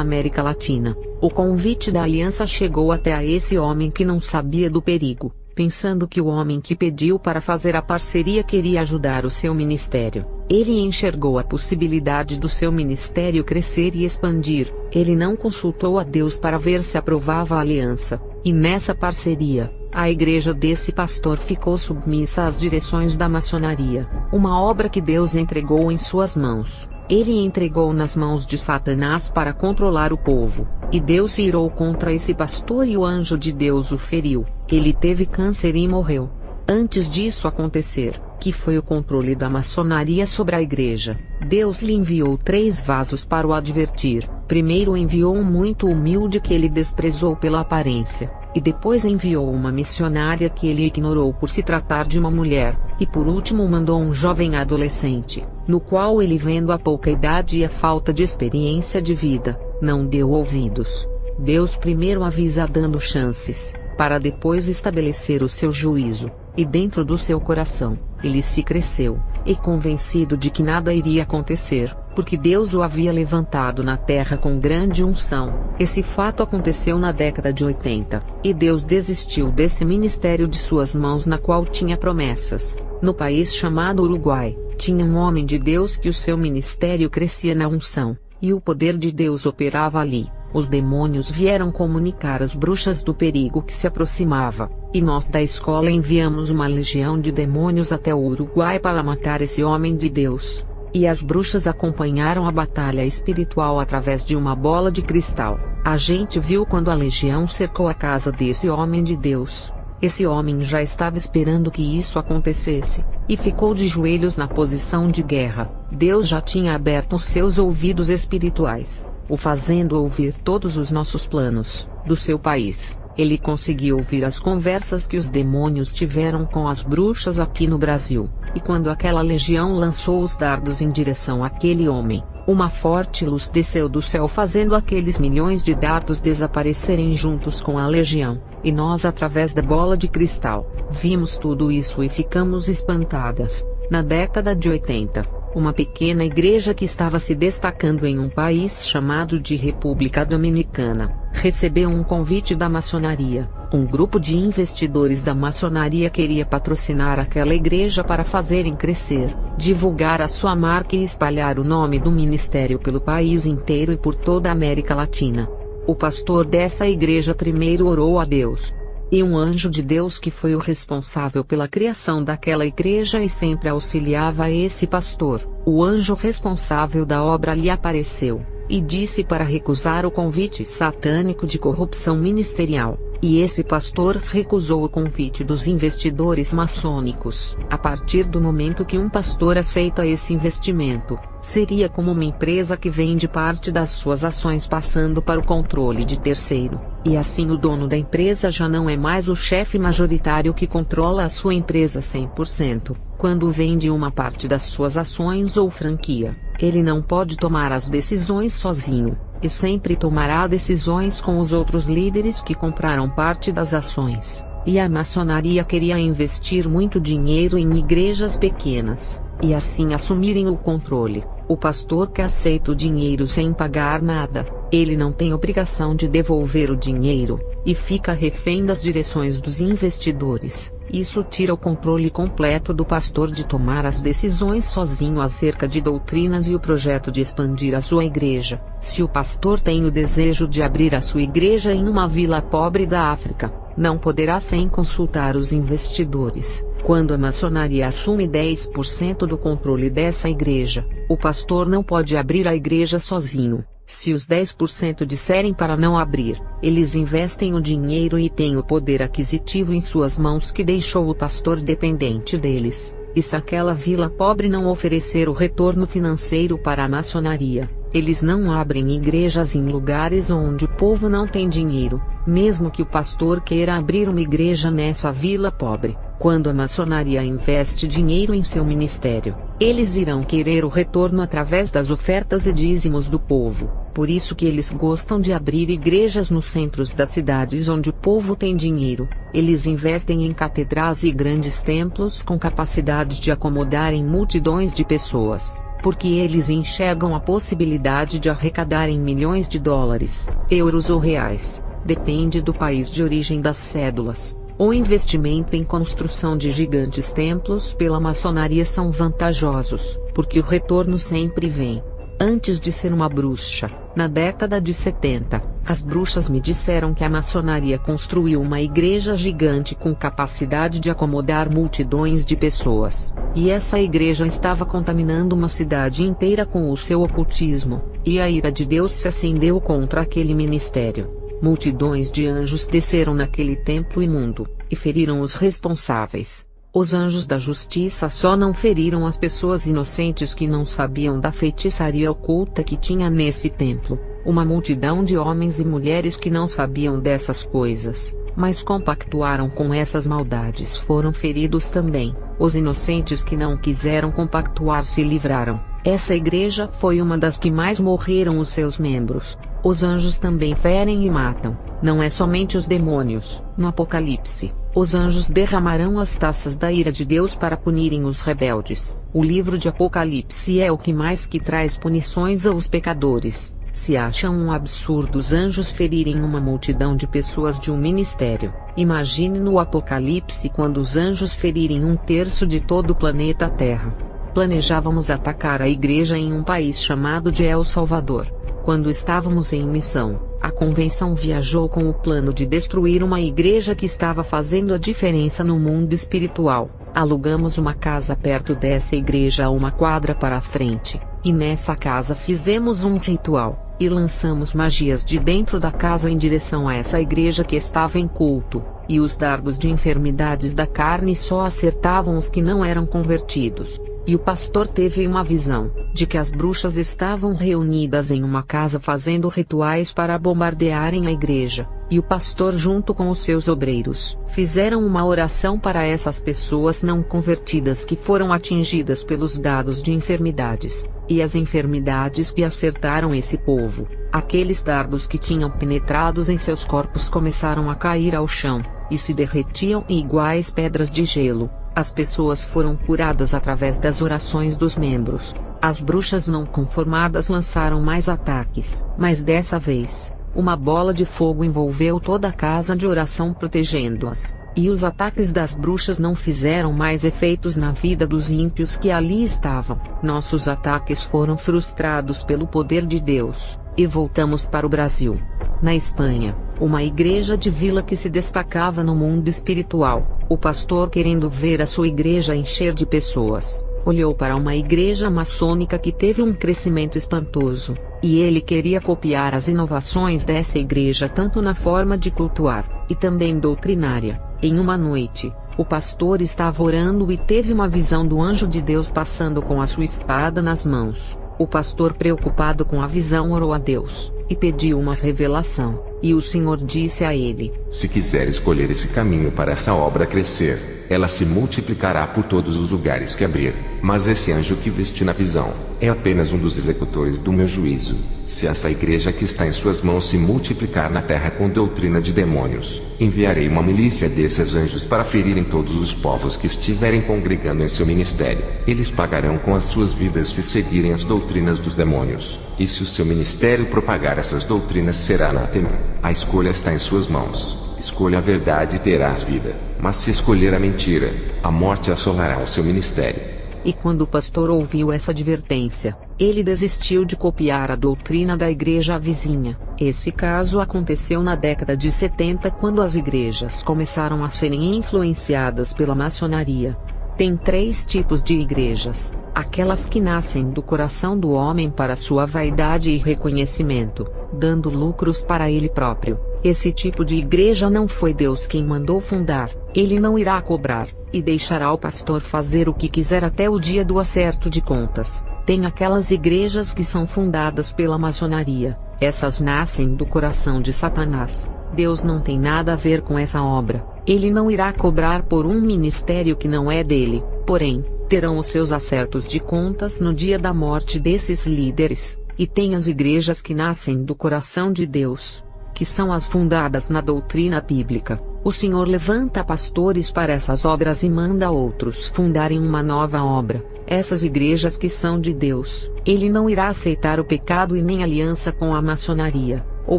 América Latina, o convite da aliança chegou até a esse homem que não sabia do perigo, pensando que o homem que pediu para fazer a parceria queria ajudar o seu ministério. Ele enxergou a possibilidade do seu ministério crescer e expandir. Ele não consultou a Deus para ver se aprovava a aliança, e nessa parceria, a igreja desse pastor ficou submissa às direções da maçonaria, uma obra que Deus entregou em suas mãos. Ele entregou nas mãos de Satanás para controlar o povo, e Deus se irou contra esse pastor e o anjo de Deus o feriu. Ele teve câncer e morreu. Antes disso acontecer, que foi o controle da maçonaria sobre a igreja, Deus lhe enviou 3 vasos para o advertir. Primeiro enviou um muito humilde que ele desprezou pela aparência, e depois enviou uma missionária que ele ignorou por se tratar de uma mulher, e por último mandou um jovem adolescente, no qual ele, vendo a pouca idade e a falta de experiência de vida, não deu ouvidos. Deus primeiro avisa dando chances, para depois estabelecer o seu juízo, e dentro do seu coração, ele se cresceu, e convencido de que nada iria acontecer, porque Deus o havia levantado na terra com grande unção. Esse fato aconteceu na década de 80, e Deus desistiu desse ministério de suas mãos na qual tinha promessas. No país chamado Uruguai, tinha um homem de Deus que o seu ministério crescia na unção, e o poder de Deus operava ali. Os demônios vieram comunicar às bruxas do perigo que se aproximava, e nós da escola enviamos uma legião de demônios até o Uruguai para matar esse homem de Deus. E as bruxas acompanharam a batalha espiritual através de uma bola de cristal. A gente viu quando a legião cercou a casa desse homem de Deus. Esse homem já estava esperando que isso acontecesse, e ficou de joelhos na posição de guerra. Deus já tinha aberto os seus ouvidos espirituais, o fazendo ouvir todos os nossos planos, do seu país. Ele conseguiu ouvir as conversas que os demônios tiveram com as bruxas aqui no Brasil, e quando aquela legião lançou os dardos em direção àquele homem, uma forte luz desceu do céu fazendo aqueles milhões de dardos desaparecerem juntos com a legião, e nós através da bola de cristal, vimos tudo isso e ficamos espantadas. Na década de 80, uma pequena igreja que estava se destacando em um país chamado de República Dominicana, recebeu um convite da maçonaria. Um grupo de investidores da maçonaria queria patrocinar aquela igreja para fazerem crescer, divulgar a sua marca e espalhar o nome do ministério pelo país inteiro e por toda a América Latina. O pastor dessa igreja primeiro orou a Deus. E um anjo de Deus que foi o responsável pela criação daquela igreja e sempre auxiliava esse pastor, o anjo responsável da obra lhe apareceu, e disse para recusar o convite satânico de corrupção ministerial, e esse pastor recusou o convite dos investidores maçônicos. A partir do momento que um pastor aceita esse investimento, seria como uma empresa que vende parte das suas ações passando para o controle de terceiro, e assim o dono da empresa já não é mais o chefe majoritário que controla a sua empresa 100%. Quando vende uma parte das suas ações ou franquia, ele não pode tomar as decisões sozinho, e sempre tomará decisões com os outros líderes que compraram parte das ações. E a maçonaria queria investir muito dinheiro em igrejas pequenas, e assim assumirem o controle. O pastor que aceita o dinheiro sem pagar nada, ele não tem obrigação de devolver o dinheiro, e fica refém das direções dos investidores. Isso tira o controle completo do pastor de tomar as decisões sozinho acerca de doutrinas e o projeto de expandir a sua igreja. Se o pastor tem o desejo de abrir a sua igreja em uma vila pobre da África, não poderá sem consultar os investidores. Quando a maçonaria assume 10% do controle dessa igreja, o pastor não pode abrir a igreja sozinho. Se os 10% disserem para não abrir, eles investem o dinheiro e têm o poder aquisitivo em suas mãos que deixou o pastor dependente deles. E se aquela vila pobre não oferecer o retorno financeiro para a maçonaria, eles não abrem igrejas em lugares onde o povo não tem dinheiro, mesmo que o pastor queira abrir uma igreja nessa vila pobre. Quando a maçonaria investe dinheiro em seu ministério, Eles irão querer o retorno através das ofertas e dízimos do povo, por isso que eles gostam de abrir igrejas nos centros das cidades onde o povo tem dinheiro. Eles investem em catedrais e grandes templos com capacidade de acomodarem multidões de pessoas, porque eles enxergam a possibilidade de arrecadarem milhões de dólares, euros ou reais, depende do país de origem das cédulas. O investimento em construção de gigantes templos pela maçonaria são vantajosos, porque o retorno sempre vem. Antes de ser uma bruxa, na década de 70, as bruxas me disseram que a maçonaria construiu uma igreja gigante com capacidade de acomodar multidões de pessoas, e essa igreja estava contaminando uma cidade inteira com o seu ocultismo, e a ira de Deus se acendeu contra aquele ministério. Multidões de anjos desceram naquele templo imundo, e feriram os responsáveis. Os anjos da justiça só não feriram as pessoas inocentes que não sabiam da feitiçaria oculta que tinha nesse templo. Uma multidão de homens e mulheres que não sabiam dessas coisas, mas compactuaram com essas maldades foram feridos também. Os inocentes que não quiseram compactuar se livraram. Essa igreja foi uma das que mais morreram os seus membros. Os anjos também ferem e matam, não é somente os demônios. No Apocalipse, os anjos derramarão as taças da ira de Deus para punirem os rebeldes. O livro de Apocalipse é o que mais que traz punições aos pecadores. Se acham um absurdo os anjos ferirem uma multidão de pessoas de um ministério, imagine no Apocalipse quando os anjos ferirem 1/3 de todo o planeta Terra. Planejávamos atacar a igreja em um país chamado de El Salvador. Quando estávamos em missão, a convenção viajou com o plano de destruir uma igreja que estava fazendo a diferença no mundo espiritual. Alugamos uma casa perto dessa igreja a uma quadra para a frente, e nessa casa fizemos um ritual, e lançamos magias de dentro da casa em direção a essa igreja que estava em culto, e os dardos de enfermidades da carne só acertavam os que não eram convertidos. E o pastor teve uma visão, de que as bruxas estavam reunidas em uma casa fazendo rituais para bombardearem a igreja, e o pastor junto com os seus obreiros, fizeram uma oração para essas pessoas não convertidas que foram atingidas pelos dados de enfermidades, e as enfermidades que acertaram esse povo, aqueles dardos que tinham penetrados em seus corpos começaram a cair ao chão, e se derretiam em iguais pedras de gelo. As pessoas foram curadas através das orações dos membros. As bruxas não conformadas lançaram mais ataques, mas dessa vez, uma bola de fogo envolveu toda a casa de oração protegendo-as, e os ataques das bruxas não fizeram mais efeitos na vida dos ímpios que ali estavam. Nossos ataques foram frustrados pelo poder de Deus, e voltamos para o Brasil. Na Espanha, uma igreja de vila que se destacava no mundo espiritual, o pastor, querendo ver a sua igreja encher de pessoas, olhou para uma igreja maçônica que teve um crescimento espantoso, e ele queria copiar as inovações dessa igreja tanto na forma de cultuar, e também doutrinária. Em uma noite, o pastor estava orando e teve uma visão do anjo de Deus passando com a sua espada nas mãos. O pastor, preocupado com a visão, orou a Deus, e pediu uma revelação, e o Senhor disse a ele: Se quiser escolher esse caminho para essa obra crescer, ela se multiplicará por todos os lugares que abrir. Mas esse anjo que viste na visão, é apenas um dos executores do meu juízo. Se essa igreja que está em suas mãos se multiplicar na terra com doutrina de demônios, enviarei uma milícia desses anjos para ferirem todos os povos que estiverem congregando em seu ministério. Eles pagarão com as suas vidas se seguirem as doutrinas dos demônios. E se o seu ministério propagar essas doutrinas, será anátema. A escolha está em suas mãos. Escolha a verdade e terás vida. Mas se escolher a mentira, a morte assolará o seu ministério. E quando o pastor ouviu essa advertência, ele desistiu de copiar a doutrina da igreja vizinha. Esse caso aconteceu na década de 70, quando as igrejas começaram a serem influenciadas pela maçonaria. Tem 3 tipos de igrejas: aquelas que nascem do coração do homem para sua vaidade e reconhecimento, dando lucros para ele próprio. Esse tipo de igreja não foi Deus quem mandou fundar, ele não irá cobrar, e deixará o pastor fazer o que quiser até o dia do acerto de contas. Tem aquelas igrejas que são fundadas pela maçonaria, essas nascem do coração de Satanás. Deus não tem nada a ver com essa obra, ele não irá cobrar por um ministério que não é dele. Porém, terão os seus acertos de contas no dia da morte desses líderes, e tem as igrejas que nascem do coração de Deus, que são as fundadas na doutrina bíblica. O Senhor levanta pastores para essas obras e manda outros fundarem uma nova obra, essas igrejas que são de Deus. Ele não irá aceitar o pecado e nem aliança com a maçonaria, ou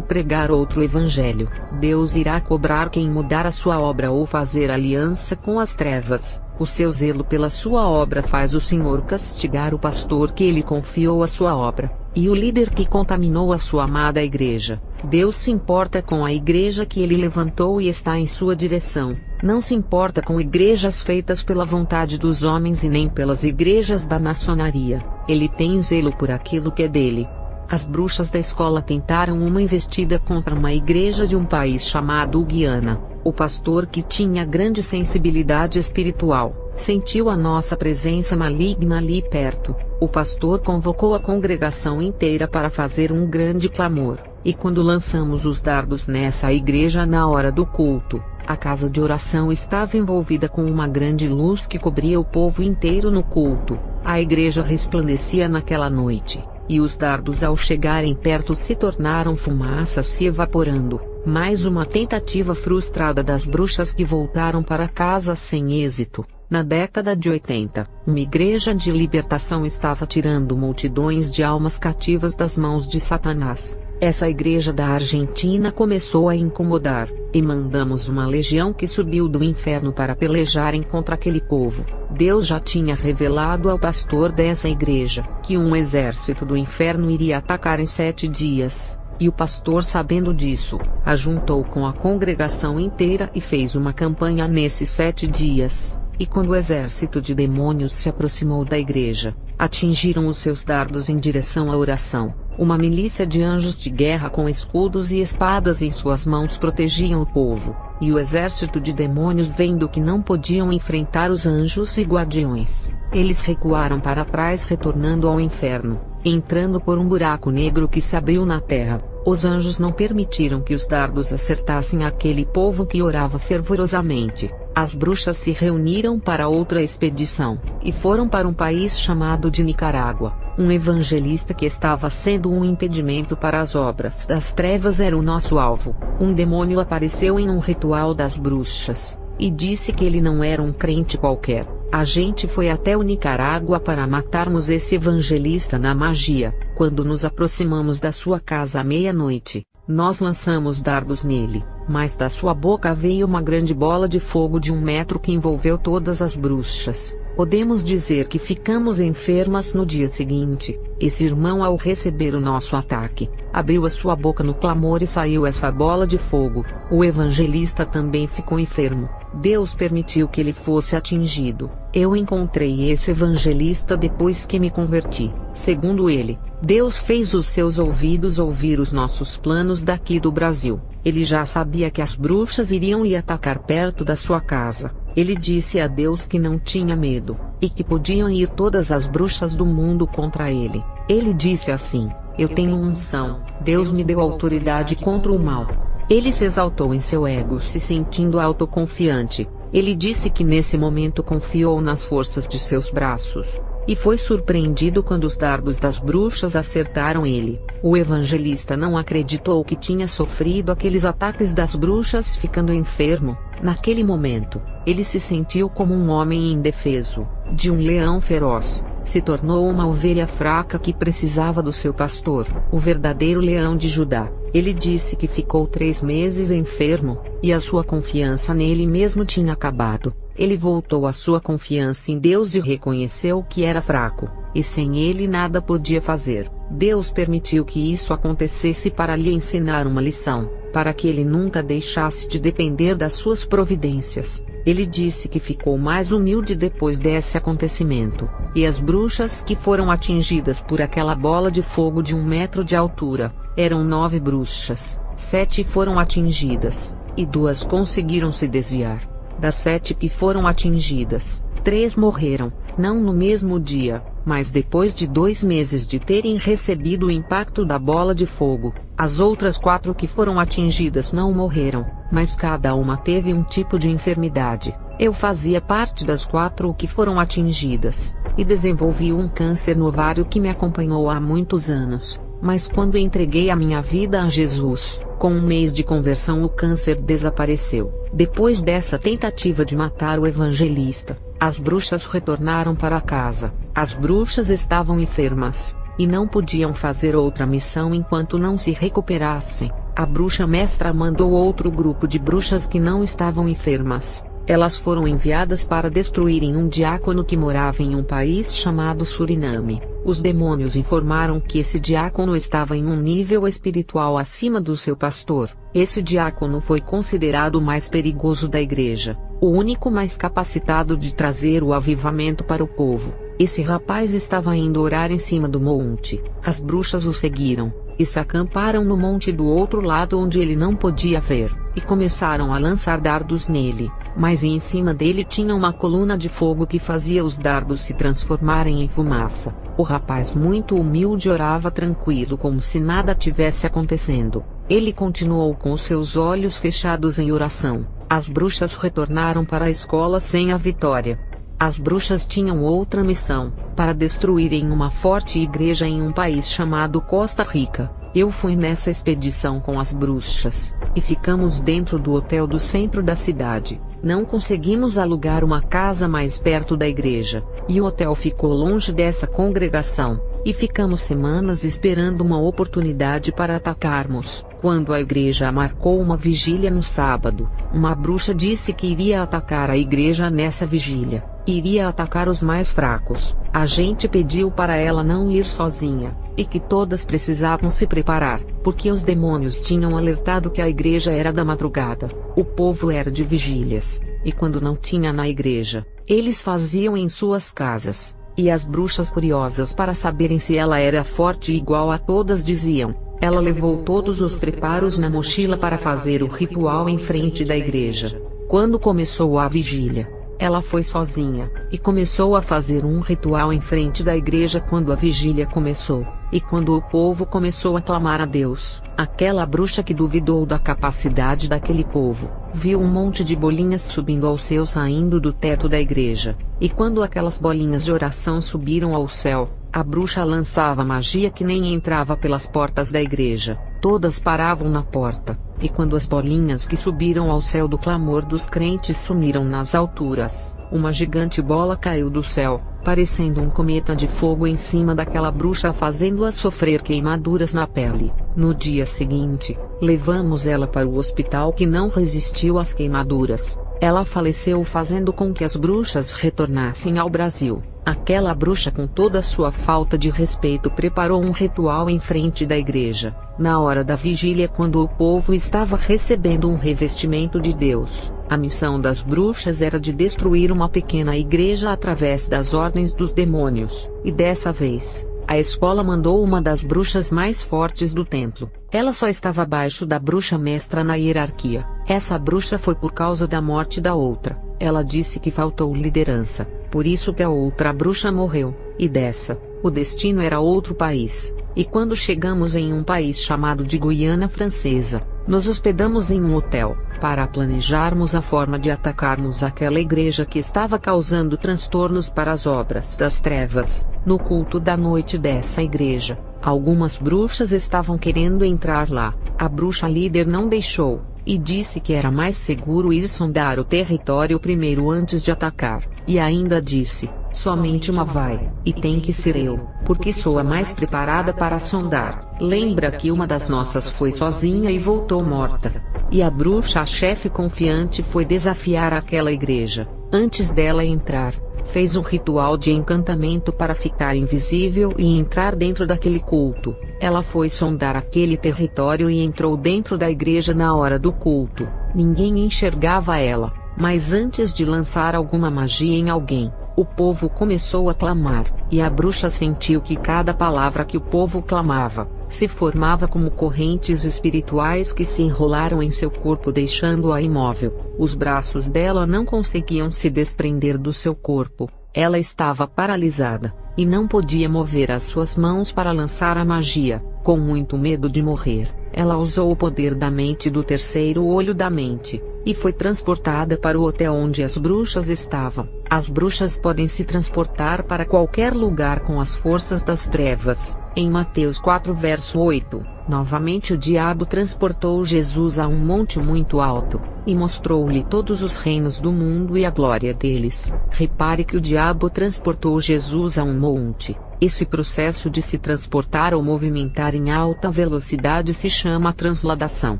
pregar outro evangelho. Deus irá cobrar quem mudar a sua obra ou fazer aliança com as trevas. O seu zelo pela sua obra faz o Senhor castigar o pastor que ele confiou a sua obra, e o líder que contaminou a sua amada igreja. Deus se importa com a igreja que ele levantou e está em sua direção. Não se importa com igrejas feitas pela vontade dos homens e nem pelas igrejas da maçonaria. Ele tem zelo por aquilo que é dele. As bruxas da escola tentaram uma investida contra uma igreja de um país chamado Guiana. O pastor, que tinha grande sensibilidade espiritual, sentiu a nossa presença maligna ali perto. O pastor convocou a congregação inteira para fazer um grande clamor, e quando lançamos os dardos nessa igreja na hora do culto, a casa de oração estava envolvida com uma grande luz que cobria o povo inteiro no culto. A igreja resplandecia naquela noite, e os dardos, ao chegarem perto, se tornaram fumaça se evaporando. Mais uma tentativa frustrada das bruxas que voltaram para casa sem êxito. Na década de 80, uma igreja de libertação estava tirando multidões de almas cativas das mãos de Satanás. Essa igreja da Argentina começou a incomodar, e mandamos uma legião que subiu do inferno para pelejarem contra aquele povo. Deus já tinha revelado ao pastor dessa igreja que um exército do inferno iria atacar em 7 dias. E o pastor, sabendo disso, ajuntou com a congregação inteira e fez uma campanha nesses 7 dias. E quando o exército de demônios se aproximou da igreja, atingiram os seus dardos em direção à oração. Uma milícia de anjos de guerra com escudos e espadas em suas mãos protegiam o povo, e o exército de demônios, vendo que não podiam enfrentar os anjos e guardiões, eles recuaram para trás, retornando ao inferno, entrando por um buraco negro que se abriu na terra. Os anjos não permitiram que os dardos acertassem aquele povo que orava fervorosamente. As bruxas se reuniram para outra expedição, e foram para um país chamado de Nicarágua. Um evangelista que estava sendo um impedimento para as obras das trevas era o nosso alvo. Um demônio apareceu em um ritual das bruxas, e disse que ele não era um crente qualquer. A gente foi até o Nicarágua para matarmos esse evangelista na magia. Quando nos aproximamos da sua casa à meia-noite, nós lançamos dardos nele, mas da sua boca veio uma grande bola de fogo de 1 metro que envolveu todas as bruxas. Podemos dizer que ficamos enfermas no dia seguinte. Esse irmão, ao receber o nosso ataque, abriu a sua boca no clamor e saiu essa bola de fogo. O evangelista também ficou enfermo. Deus permitiu que ele fosse atingido. Eu encontrei esse evangelista depois que me converti. Segundo ele, Deus fez os seus ouvidos ouvir os nossos planos daqui do Brasil. Ele já sabia que as bruxas iriam lhe atacar perto da sua casa. Ele disse a Deus que não tinha medo, e que podiam ir todas as bruxas do mundo contra ele. Ele disse assim: eu tenho unção, Deus me deu autoridade contra o mal. Ele se exaltou em seu ego, se sentindo autoconfiante. Ele disse que nesse momento confiou nas forças de seus braços, e foi surpreendido quando os dardos das bruxas acertaram ele. O evangelista não acreditou que tinha sofrido aqueles ataques das bruxas, ficando enfermo. Naquele momento, ele se sentiu como um homem indefeso, de um leão feroz. Se tornou uma ovelha fraca que precisava do seu pastor, o verdadeiro leão de Judá. Ele disse que ficou 3 meses enfermo, e a sua confiança nele mesmo tinha acabado. Ele voltou à sua confiança em Deus e reconheceu que era fraco, e sem ele nada podia fazer. Deus permitiu que isso acontecesse para lhe ensinar uma lição, para que ele nunca deixasse de depender das suas providências. Ele disse que ficou mais humilde depois desse acontecimento, e as bruxas que foram atingidas por aquela bola de fogo de 1 metro de altura, eram 9 bruxas. 7 foram atingidas, e 2 conseguiram se desviar. Das 7 que foram atingidas, 3 morreram, não no mesmo dia, mas depois de 2 meses de terem recebido o impacto da bola de fogo. As outras 4 que foram atingidas não morreram, mas cada uma teve um tipo de enfermidade. Eu fazia parte das 4 que foram atingidas, e desenvolvi um câncer no ovário que me acompanhou há muitos anos, mas quando entreguei a minha vida a Jesus, com um mês de conversão o câncer desapareceu. Depois dessa tentativa de matar o evangelista, as bruxas retornaram para casa. As bruxas estavam enfermas, e não podiam fazer outra missão enquanto não se recuperassem. A bruxa mestra mandou outro grupo de bruxas que não estavam enfermas. Elas foram enviadas para destruírem um diácono que morava em um país chamado Suriname. Os demônios informaram que esse diácono estava em um nível espiritual acima do seu pastor. Esse diácono foi considerado o mais perigoso da igreja, o único mais capacitado de trazer o avivamento para o povo. Esse rapaz estava indo orar em cima do monte. As bruxas o seguiram, e se acamparam no monte do outro lado onde ele não podia ver, e começaram a lançar dardos nele. Mas em cima dele tinha uma coluna de fogo que fazia os dardos se transformarem em fumaça. O rapaz muito humilde orava tranquilo como se nada tivesse acontecendo. Ele continuou com os seus olhos fechados em oração. As bruxas retornaram para a escola sem a vitória. As bruxas tinham outra missão, para destruírem uma forte igreja em um país chamado Costa Rica. Eu fui nessa expedição com as bruxas, e ficamos dentro do hotel do centro da cidade. Não conseguimos alugar uma casa mais perto da igreja, e o hotel ficou longe dessa congregação, e ficamos semanas esperando uma oportunidade para atacarmos. Quando a igreja marcou uma vigília no sábado, uma bruxa disse que iria atacar a igreja nessa vigília. Iria atacar os mais fracos. A gente pediu para ela não ir sozinha, e que todas precisavam se preparar, porque os demônios tinham alertado que a igreja era da madrugada. O povo era de vigílias, e quando não tinha na igreja, eles faziam em suas casas. E as bruxas, curiosas para saberem se ela era forte e igual a todas, diziam: ela levou todos os preparos na mochila para fazer o ritual em frente da igreja. Quando começou a vigília, ela foi sozinha, e começou a fazer um ritual em frente da igreja quando a vigília começou, e quando o povo começou a clamar a Deus. Aquela bruxa que duvidou da capacidade daquele povo, viu um monte de bolinhas subindo ao céu saindo do teto da igreja, e quando aquelas bolinhas de oração subiram ao céu, a bruxa lançava magia que nem entrava pelas portas da igreja, todas paravam na porta. E quando as bolinhas que subiram ao céu do clamor dos crentes sumiram nas alturas, uma gigante bola caiu do céu, parecendo um cometa de fogo em cima daquela bruxa, fazendo-a sofrer queimaduras na pele. No dia seguinte, levamos ela para o hospital, que não resistiu às queimaduras. Ela faleceu, fazendo com que as bruxas retornassem ao Brasil. Aquela bruxa, com toda a sua falta de respeito, preparou um ritual em frente da igreja, na hora da vigília, quando o povo estava recebendo um revestimento de Deus. A missão das bruxas era de destruir uma pequena igreja através das ordens dos demônios, e dessa vez, a escola mandou uma das bruxas mais fortes do templo. Ela só estava abaixo da bruxa mestra na hierarquia. Essa bruxa foi por causa da morte da outra. Ela disse que faltou liderança, por isso que a outra bruxa morreu, e dessa, o destino era outro país. E quando chegamos em um país chamado de Guiana Francesa, nos hospedamos em um hotel, para planejarmos a forma de atacarmos aquela igreja que estava causando transtornos para as obras das trevas. No culto da noite dessa igreja, algumas bruxas estavam querendo entrar lá. A bruxa líder não deixou, e disse que era mais seguro ir sondar o território primeiro antes de atacar, e ainda disse: somente uma vai, e tem que ser eu, porque sou a mais preparada para sondar. Lembra que uma das nossas foi sozinha e voltou morta. E a bruxa, a chefe confiante, foi desafiar aquela igreja. Antes dela entrar, fez um ritual de encantamento para ficar invisível e entrar dentro daquele culto. Ela foi sondar aquele território e entrou dentro da igreja na hora do culto. Ninguém enxergava ela, mas antes de lançar alguma magia em alguém, o povo começou a clamar, e a bruxa sentiu que cada palavra que o povo clamava, se formava como correntes espirituais que se enrolaram em seu corpo, deixando-a imóvel. Os braços dela não conseguiam se desprender do seu corpo. Ela estava paralisada, e não podia mover as suas mãos para lançar a magia. Com muito medo de morrer, ela usou o poder da mente, do terceiro olho da mente, e foi transportada para o hotel onde as bruxas estavam. As bruxas podem se transportar para qualquer lugar com as forças das trevas. Em Mateus 4 verso 8, novamente o diabo transportou Jesus a um monte muito alto, e mostrou-lhe todos os reinos do mundo e a glória deles. Repare que o diabo transportou Jesus a um monte. Esse processo de se transportar ou movimentar em alta velocidade se chama transladação.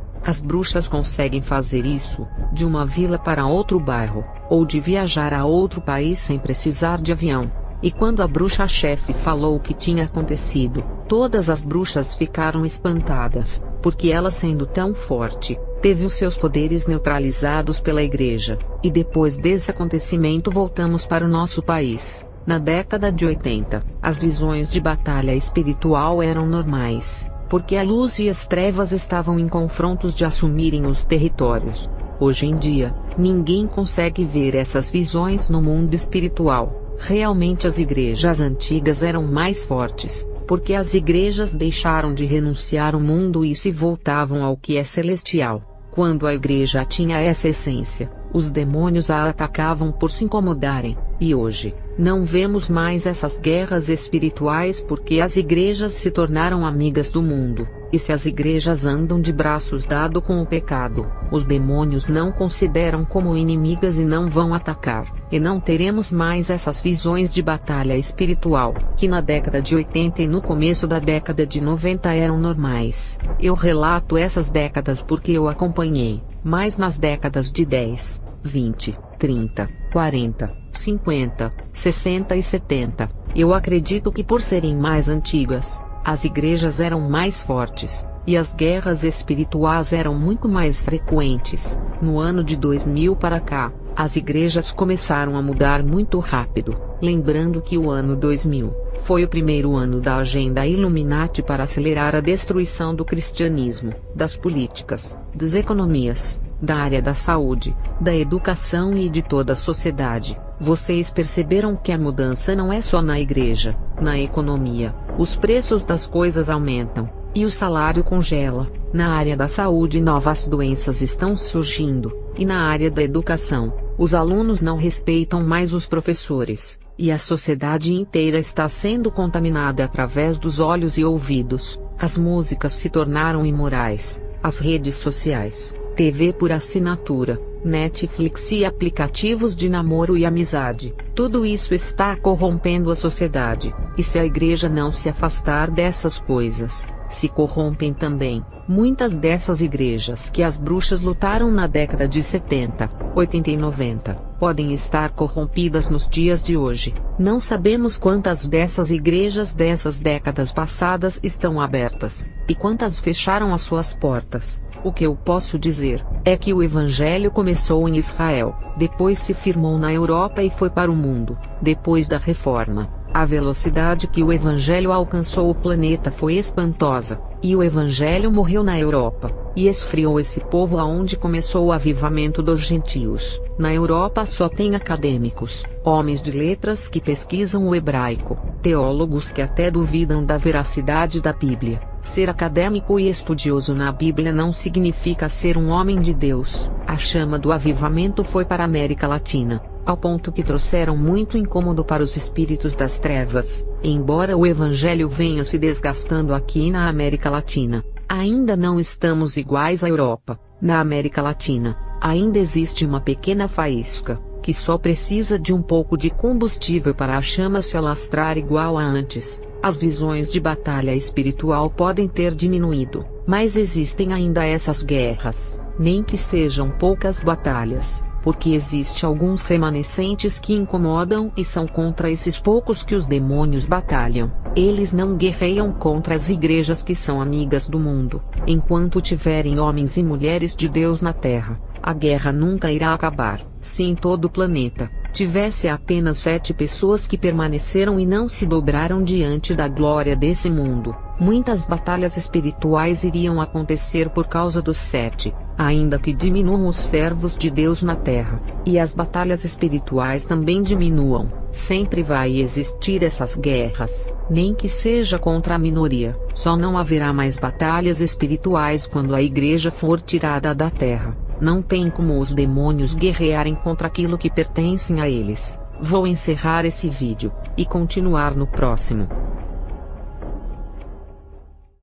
As bruxas conseguem fazer isso, de uma vila para outro bairro, ou de viajar a outro país sem precisar de avião. E quando a bruxa-chefe falou o que tinha acontecido, todas as bruxas ficaram espantadas, porque ela, sendo tão forte, teve os seus poderes neutralizados pela igreja. E depois desse acontecimento voltamos para o nosso país. Na década de 80, as visões de batalha espiritual eram normais, porque a luz e as trevas estavam em confrontos de assumirem os territórios. Hoje em dia, ninguém consegue ver essas visões no mundo espiritual. Realmente as igrejas antigas eram mais fortes, porque as igrejas deixaram de renunciar ao mundo e se voltavam ao que é celestial. Quando a igreja tinha essa essência, os demônios a atacavam por se incomodarem, e hoje, não vemos mais essas guerras espirituais porque as igrejas se tornaram amigas do mundo, e se as igrejas andam de braços dados com o pecado, os demônios não consideram como inimigas e não vão atacar, e não teremos mais essas visões de batalha espiritual, que na década de 80 e no começo da década de 90 eram normais. Eu relato essas décadas porque eu acompanhei, mas nas décadas de 10, 20, 30, 40, 50, 60 e 70, eu acredito que por serem mais antigas, as igrejas eram mais fortes, e as guerras espirituais eram muito mais frequentes. No ano de 2000 para cá, as igrejas começaram a mudar muito rápido, lembrando que o ano 2000 foi o primeiro ano da agenda Illuminati para acelerar a destruição do cristianismo, das políticas, das economias, da área da saúde, da educação e de toda a sociedade. Vocês perceberam que a mudança não é só na igreja, na economia, os preços das coisas aumentam, e o salário congela. Na área da saúde novas doenças estão surgindo, e na área da educação, os alunos não respeitam mais os professores, e a sociedade inteira está sendo contaminada através dos olhos e ouvidos. As músicas se tornaram imorais, as redes sociais, TV por assinatura, Netflix e aplicativos de namoro e amizade, tudo isso está corrompendo a sociedade, e se a igreja não se afastar dessas coisas, se corrompem também. Muitas dessas igrejas que as bruxas lutaram na década de 70, 80 e 90, podem estar corrompidas nos dias de hoje. Não sabemos quantas dessas igrejas dessas décadas passadas estão abertas, e quantas fecharam as suas portas. O que eu posso dizer é que o Evangelho começou em Israel, depois se firmou na Europa e foi para o mundo. Depois da Reforma, a velocidade que o Evangelho alcançou o planeta foi espantosa, e o Evangelho morreu na Europa, e esfriou esse povo aonde começou o avivamento dos gentios. Na Europa só tem acadêmicos, homens de letras que pesquisam o hebraico, teólogos que até duvidam da veracidade da Bíblia. Ser acadêmico e estudioso na Bíblia não significa ser um homem de Deus. A chama do avivamento foi para a América Latina, ao ponto que trouxeram muito incômodo para os espíritos das trevas. Embora o Evangelho venha se desgastando aqui na América Latina, ainda não estamos iguais à Europa. Na América Latina, ainda existe uma pequena faísca, que só precisa de um pouco de combustível para a chama se alastrar igual a antes. As visões de batalha espiritual podem ter diminuído, mas existem ainda essas guerras, nem que sejam poucas batalhas, porque existe alguns remanescentes que incomodam e são contra esses poucos que os demônios batalham. Eles não guerreiam contra as igrejas que são amigas do mundo. Enquanto tiverem homens e mulheres de Deus na terra, a guerra nunca irá acabar. Se em todo o planeta tivesse apenas 7 pessoas que permaneceram e não se dobraram diante da glória desse mundo, muitas batalhas espirituais iriam acontecer por causa dos 7, ainda que diminuam os servos de Deus na terra, e as batalhas espirituais também diminuam. Sempre vai existir essas guerras, nem que seja contra a minoria. Só não haverá mais batalhas espirituais quando a igreja for tirada da terra. Não tem como os demônios guerrearem contra aquilo que pertencem a eles. Vou encerrar esse vídeo e continuar no próximo.